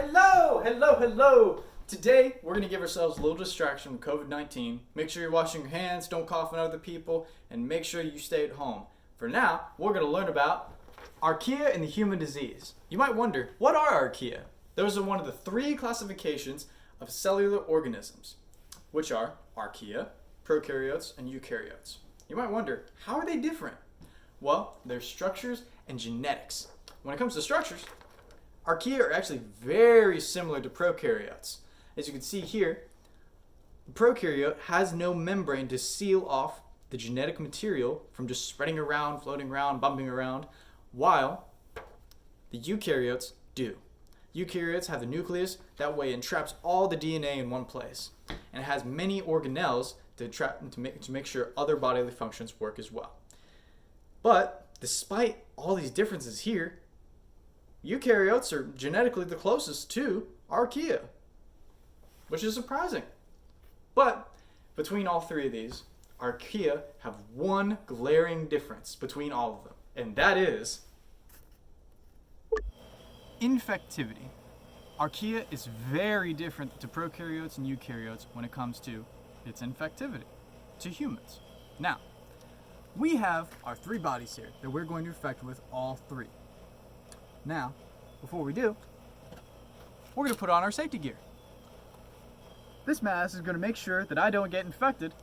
Hello, hello, hello. Today, we're going to give ourselves a little distraction from COVID-19. Make sure you're washing your hands, don't cough on other people, and make sure you stay at home. For now, we're going to learn about Archaea and the human disease. You might wonder, what are Archaea? Those are one of the three classifications of cellular organisms, which are Archaea, prokaryotes, and eukaryotes. You might wonder, how are they different? Well, their structures and genetics. When it comes to structures, Archaea are actually very similar to prokaryotes. As you can see here, the prokaryote has no membrane to seal off the genetic material from just spreading around, floating around, bumping around, while the eukaryotes do. Eukaryotes have the nucleus, that way it entraps all the DNA in one place. And it has many organelles to make sure other bodily functions work as well. But despite all these differences here, eukaryotes are genetically the closest to Archaea, which is surprising. But between all three of these, Archaea have one glaring difference between all of them, and that is infectivity. Archaea is very different to prokaryotes and eukaryotes when it comes to its infectivity to humans. Now, we have our three bodies here that we're going to infect with all three. Now, before we do, we're going to put on our safety gear. This mask is going to make sure that I don't get infected,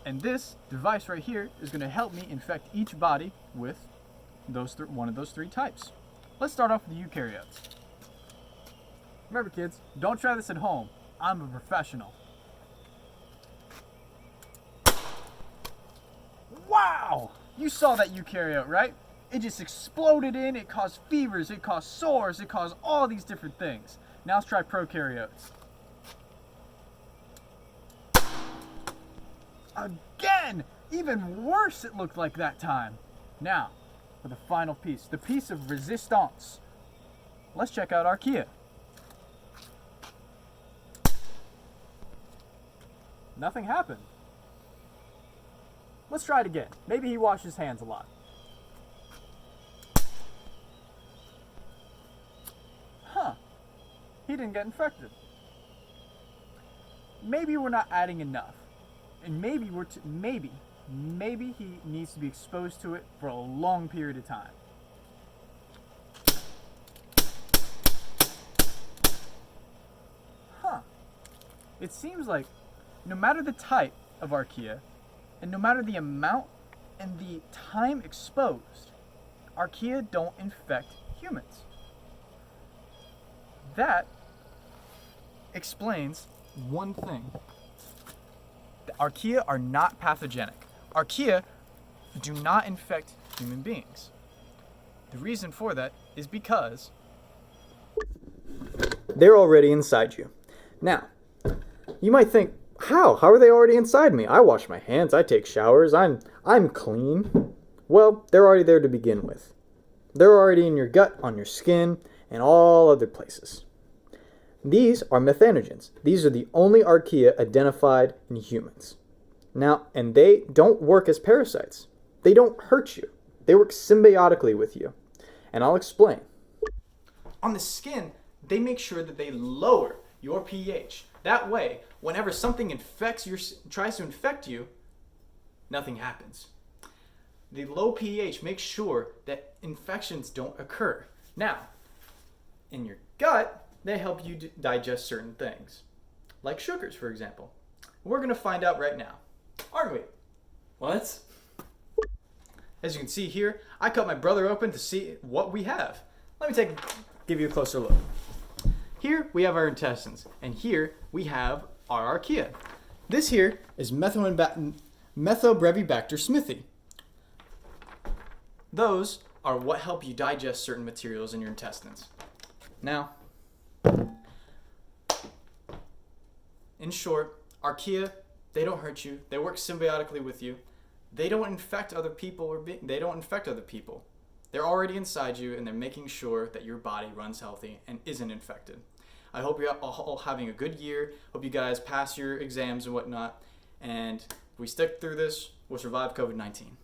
and this device right here is going to help me infect each body with one of those three types. Let's start off with the eukaryotes. Remember kids, don't try this at home. I'm a professional. Wow! You saw that eukaryote, right? It just exploded in, it caused fevers, it caused sores, it caused all these different things. Now let's try prokaryotes. Again! Even worse it looked like that time. Now, for the final piece, the piece of resistance. Let's check out Archaea. Nothing happened. Let's try it again. Maybe he washed his hands a lot. He didn't get infected. Maybe we're not adding enough. And maybe maybe he needs to be exposed to it for a long period of time. It seems like no matter the type of Archaea, and no matter the amount and the time exposed, Archaea don't infect humans. That explains one thing. The Archaea are not pathogenic. Archaea do not infect human beings. The reason for that is because they're already inside you. Now, you might think, how? How are they already inside me? I wash my hands, I take showers, I'm clean. Well, they're already there to begin with. They're already in your gut, on your skin, and all other places. These are methanogens. These are the only Archaea identified in humans. Now, and they don't work as parasites. They don't hurt you. They work symbiotically with you. And I'll explain. On the skin, they make sure that they lower your pH. That way, whenever something tries to infect you, nothing happens. The low pH makes sure that infections don't occur. Now, in your gut, they help you digest certain things, like sugars, for example. We're going to find out right now, aren't we? What? As you can see here, I cut my brother open to see what we have. Let me give you a closer look. Here we have our intestines, and here we have our Archaea. This here is Methylbrevibacter smithii. Those are what help you digest certain materials in your intestines. Now, in short, Archaea, they don't hurt you. They work symbiotically with you. They don't infect other people they don't infect other people. They're already inside you, and they're making sure that your body runs healthy and isn't infected. I hope you're all having a good year. Hope you guys pass your exams and whatnot. And if we stick through this, we'll survive COVID-19.